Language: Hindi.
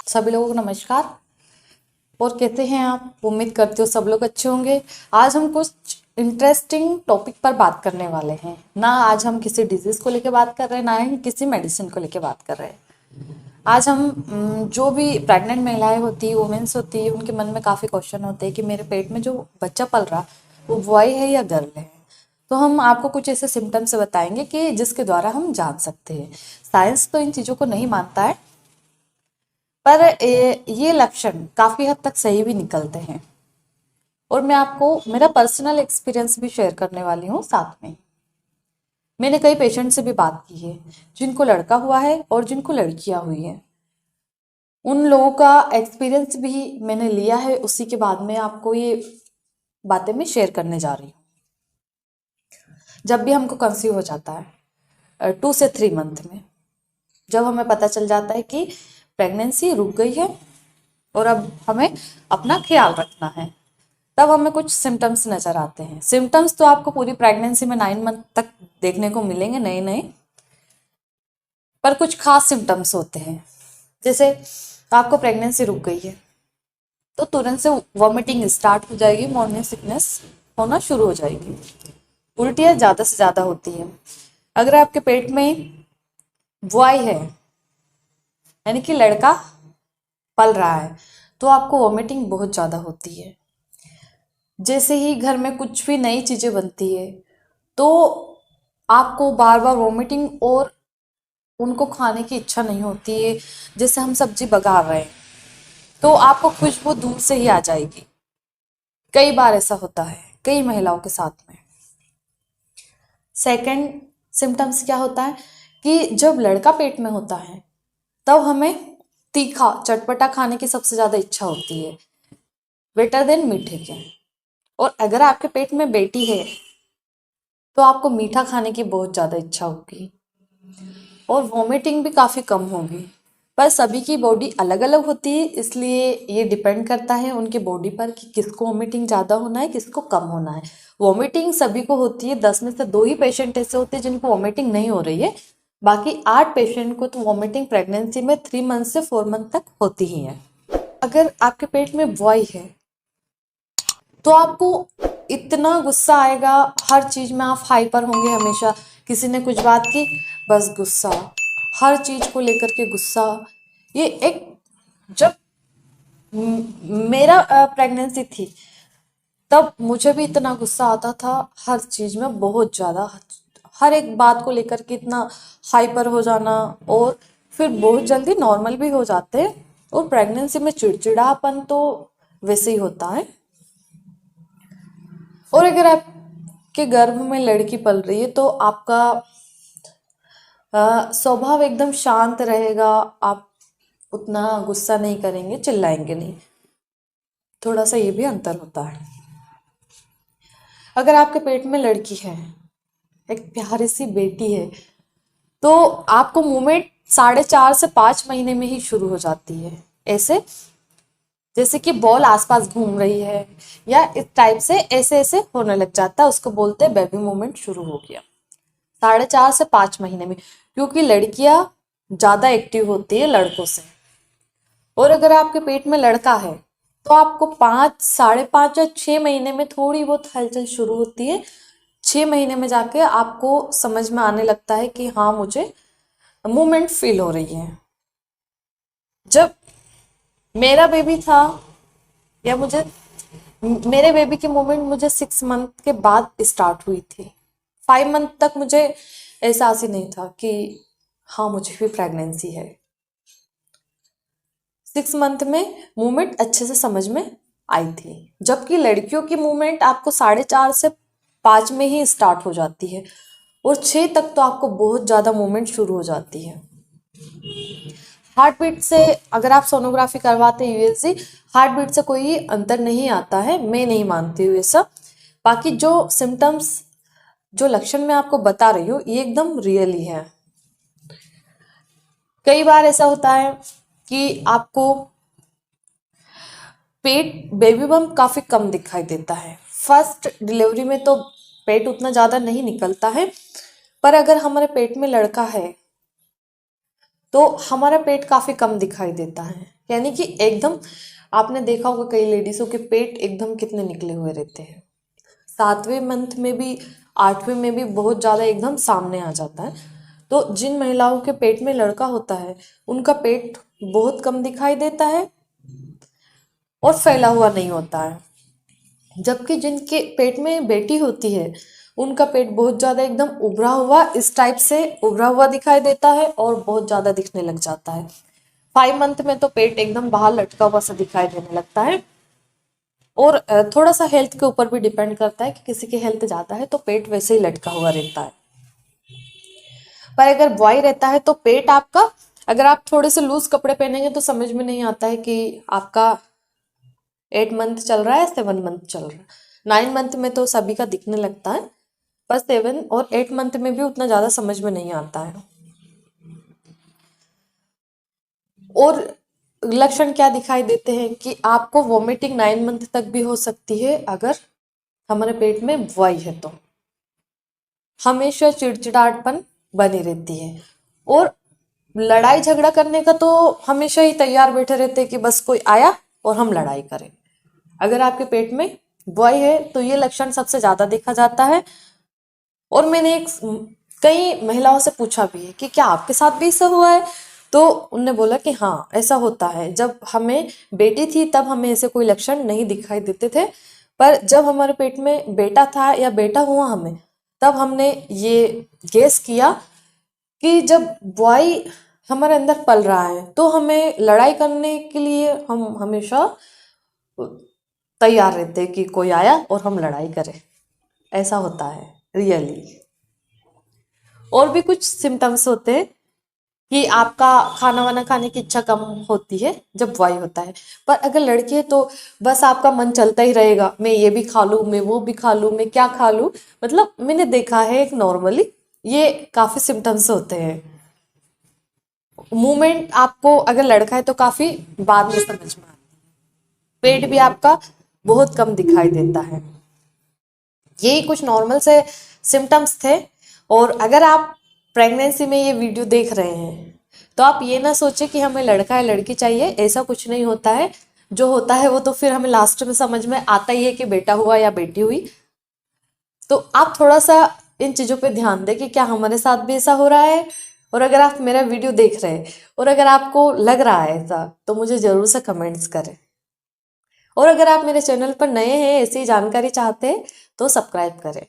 सभी लोगों को नमस्कार। और कैसे हैं आप? उम्मीद करती हूँ सब लोग अच्छे होंगे। आज हम कुछ इंटरेस्टिंग टॉपिक पर बात करने वाले हैं ना। आज हम किसी डिजीज को लेकर बात कर रहे हैं, ना ही किसी मेडिसिन को लेकर बात कर रहे हैं। आज हम जो भी प्रेग्नेंट महिलाएं होती है, वुमेन्स होती है, उनके मन में काफ़ी क्वेश्चन होते हैं कि मेरे पेट में जो बच्चा पल रहा वो बॉय है या गर्ल है। तो हम आपको कुछ ऐसे सिम्टम्स बताएंगे कि जिसके द्वारा हम जान सकते हैं। साइंस तो इन चीज़ों को नहीं मानता है, पर ये लक्षण काफी हद तक सही भी निकलते हैं। और मैं आपको मेरा पर्सनल एक्सपीरियंस भी शेयर करने वाली हूँ साथ में। मैंने कई पेशेंट से भी बात की है जिनको लड़का हुआ है और जिनको लड़कियां हुई हैं। उन लोगों का एक्सपीरियंस भी मैंने लिया है, उसी के बाद में आपको ये बातें मैं शेयर करने जा रही हूँ। जब भी हमको कंसीव हो जाता है 2 से 3 मंथ में, जब हमें पता चल जाता है कि प्रेगनेंसी रुक गई है और अब हमें अपना ख्याल रखना है, तब हमें कुछ सिम्टम्स नजर आते हैं। सिम्टम्स तो आपको पूरी प्रेगनेंसी में 9 मंथ तक देखने को मिलेंगे नए नए, पर कुछ खास सिम्टम्स होते हैं। जैसे आपको प्रेगनेंसी रुक गई है तो तुरंत से वॉमिटिंग स्टार्ट हो जाएगी, मॉर्निंग सिकनेस होना शुरू हो जाएगी, उल्टियाँ ज़्यादा से ज़्यादा होती है। अगर आपके पेट में बॉय है यानी कि लड़का पल रहा है, तो आपको वॉमिटिंग बहुत ज़्यादा होती है। जैसे ही घर में कुछ भी नई चीज़ें बनती है तो आपको बार बार वॉमिटिंग और उनको खाने की इच्छा नहीं होती है। जैसे हम सब्जी बघार रहे हैं तो आपको खुशबू दूर से ही आ जाएगी। कई बार ऐसा होता है कई महिलाओं के साथ में। सेकंड सिम्टम्स क्या होता है कि जब लड़का पेट में होता है तब हमें तीखा चटपटा खाने की सबसे ज़्यादा इच्छा होती है, बेटर देन मीठे के। और अगर आपके पेट में बेटी है तो आपको मीठा खाने की बहुत ज़्यादा इच्छा होगी और वॉमिटिंग भी काफ़ी कम होगी। पर सभी की बॉडी अलग अलग होती है, इसलिए ये डिपेंड करता है उनकी बॉडी पर कि किसको वॉमिटिंग ज़्यादा होना है, किसको कम होना है। वॉमिटिंग सभी को होती है, 10 में से 2 ही पेशेंट ऐसे होते हैं जिनको वॉमिटिंग नहीं हो रही है। बाकी 8 पेशेंट को तो वॉमिटिंग प्रेगनेंसी में 3 मंथ से 4 मंथ तक होती ही है। अगर आपके पेट में बॉय है तो आपको इतना गुस्सा आएगा, हर चीज में आप हाइपर होंगे हमेशा। किसी ने कुछ बात की, बस गुस्सा, हर चीज को लेकर के गुस्सा। ये एक जब मेरा प्रेगनेंसी थी तब मुझे भी इतना गुस्सा आता था, हर चीज में बहुत ज्यादा, हर एक बात को लेकर के इतना हाइपर हो जाना, और फिर बहुत जल्दी नॉर्मल भी हो जाते हैं। और प्रेगनेंसी में चिड़चिड़ापन तो वैसे ही होता है। और अगर आपके गर्भ में लड़की पल रही है तो आपका स्वभाव एकदम शांत रहेगा। आप उतना गुस्सा नहीं करेंगे, चिल्लाएंगे नहीं। थोड़ा सा ये भी अंतर होता है। अगर आपके पेट में लड़की है, एक प्यारी सी बेटी है, तो आपको मूवमेंट 4.5 से 5 महीने में ही शुरू हो जाती है। ऐसे जैसे कि बॉल आसपास घूम रही है, या इस टाइप से ऐसे ऐसे होने लग जाता है, उसको बोलते हैं बेबी मूवमेंट शुरू हो गया 4.5 से 5 महीने में। क्योंकि लड़कियां ज्यादा एक्टिव होती है लड़कों से। और अगर आपके पेट में लड़का है तो आपको 5, 5.5 या 6 महीने में थोड़ी बहुत हलचल शुरू होती है। 6 महीने में जाके आपको समझ में आने लगता है कि हाँ, मुझे मूवमेंट फील हो रही है। जब मेरा बेबी था, या मुझे मेरे बेबी की मूवमेंट मुझे 6 मंथ के बाद स्टार्ट हुई थी। 5 मंथ तक मुझे एहसास ही नहीं था कि हाँ, मुझे भी प्रेगनेंसी है। 6 मंथ में मूवमेंट अच्छे से समझ में आई थी, जबकि लड़कियों की मूवमेंट आपको 4.5 से 5 में ही स्टार्ट हो जाती है, और 6 तक तो आपको बहुत ज़्यादा मूवमेंट शुरू हो जाती है। हार्ट बीट से, अगर आप सोनोग्राफी करवाते हैं यूएसजी, हार्ट बीट से कोई अंतर नहीं आता है, मैं नहीं मानती हूँ ये सब। बाकी जो सिम्टम्स, जो लक्षण मैं आपको बता रही हूँ, ये एकदम रियल ही है। कई बार ऐसा होता है कि आपको पेट, बेबी बम्प काफी कम दिखाई देता है। फर्स्ट डिलीवरी में तो पेट उतना ज्यादा नहीं निकलता है, पर अगर हमारे पेट में लड़का है तो हमारा पेट काफी कम दिखाई देता है। यानी कि एकदम आपने देखा होगा कई लेडीजों के पेट एकदम कितने निकले हुए रहते हैं, 7वें मंथ में भी 8वें में भी बहुत ज़्यादा एकदम सामने आ जाता है। तो जिन महिलाओं के पेट में लड़का होता है उनका पेट बहुत कम दिखाई देता है और फैला हुआ नहीं होता है, जबकि जिनके पेट में बेटी होती है उनका पेट बहुत ज़्यादा एकदम उभरा हुआ, इस टाइप से उभरा हुआ दिखाई देता है और बहुत ज़्यादा दिखने लग जाता है। 5 मंथ में तो पेट एकदम बाहर लटका हुआ सा दिखाई देने लगता है। और थोड़ा सा हेल्थ के ऊपर भी डिपेंड करता है कि किसी की हेल्थ ज़्यादा है तो पेट वैसे ही लटका हुआ रहता है। पर अगर बॉय रहता है तो पेट आपका, अगर आप थोड़े से लूज कपड़े पहनेंगे तो समझ में नहीं आता है कि आपका 8 मंथ चल रहा है, 7 मंथ चल रहा है। 9 मंथ में तो सभी का दिखने लगता है, पर 7 और 8 मंथ में भी उतना ज़्यादा समझ में नहीं आता है। और लक्षण क्या दिखाई देते हैं कि आपको वॉमिटिंग 9 मंथ तक भी हो सकती है अगर हमारे पेट में बॉय है तो। हमेशा चिड़चिड़ाहटपन बनी रहती है और लड़ाई झगड़ा करने का तो हमेशा ही तैयार बैठे रहते हैं कि बस कोई आया और हम लड़ाई करें। अगर आपके पेट में बॉय है तो ये लक्षण सबसे ज्यादा देखा जाता है। और मैंने कई महिलाओं से पूछा भी है कि क्या आपके साथ भी ऐसा हुआ है, तो उनने बोला कि हाँ ऐसा होता है। जब हमें बेटी थी तब हमें ऐसे कोई लक्षण नहीं दिखाई देते थे, पर जब हमारे पेट में बेटा था या बेटा हुआ हमें, तब हमने ये गेस किया कि जब बॉय हमारे अंदर पल रहा है तो हमें लड़ाई करने के लिए हम हमेशा तैयार रहते हैं कि कोई आया और हम लड़ाई करें। ऐसा होता है रियली। और भी कुछ सिम्टम्स होते हैं कि आपका खाना वाना खाने की इच्छा कम होती है जब बॉय होता है। पर अगर लड़की है तो बस आपका मन चलता ही रहेगा, मैं ये भी खा लूँ, मैं वो भी खा लूँ, मैं क्या खा लूँ। मतलब मैंने देखा है एक नॉर्मली ये काफी सिम्टम्स होते हैं। मूवमेंट आपको अगर लड़का है तो काफी बाद में समझ में आता है। पेट भी आपका बहुत कम दिखाई देता है। यही कुछ नॉर्मल से सिम्टम्स थे। और अगर आप प्रेगनेंसी में ये वीडियो देख रहे हैं तो आप ये ना सोचे कि हमें लड़का है लड़की चाहिए, ऐसा कुछ नहीं होता है। जो होता है वो तो फिर हमें लास्ट में समझ में आता ही है कि बेटा हुआ या बेटी हुई। तो आप थोड़ा सा इन चीज़ों पे ध्यान दें कि क्या हमारे साथ भी ऐसा हो रहा है। और अगर आप मेरा वीडियो देख रहे हैं और अगर आपको लग रहा है ऐसा तो मुझे ज़रूर से कमेंट्स करें। और अगर आप मेरे चैनल पर नए हैं, ऐसी जानकारी चाहते हैं तो सब्सक्राइब करें।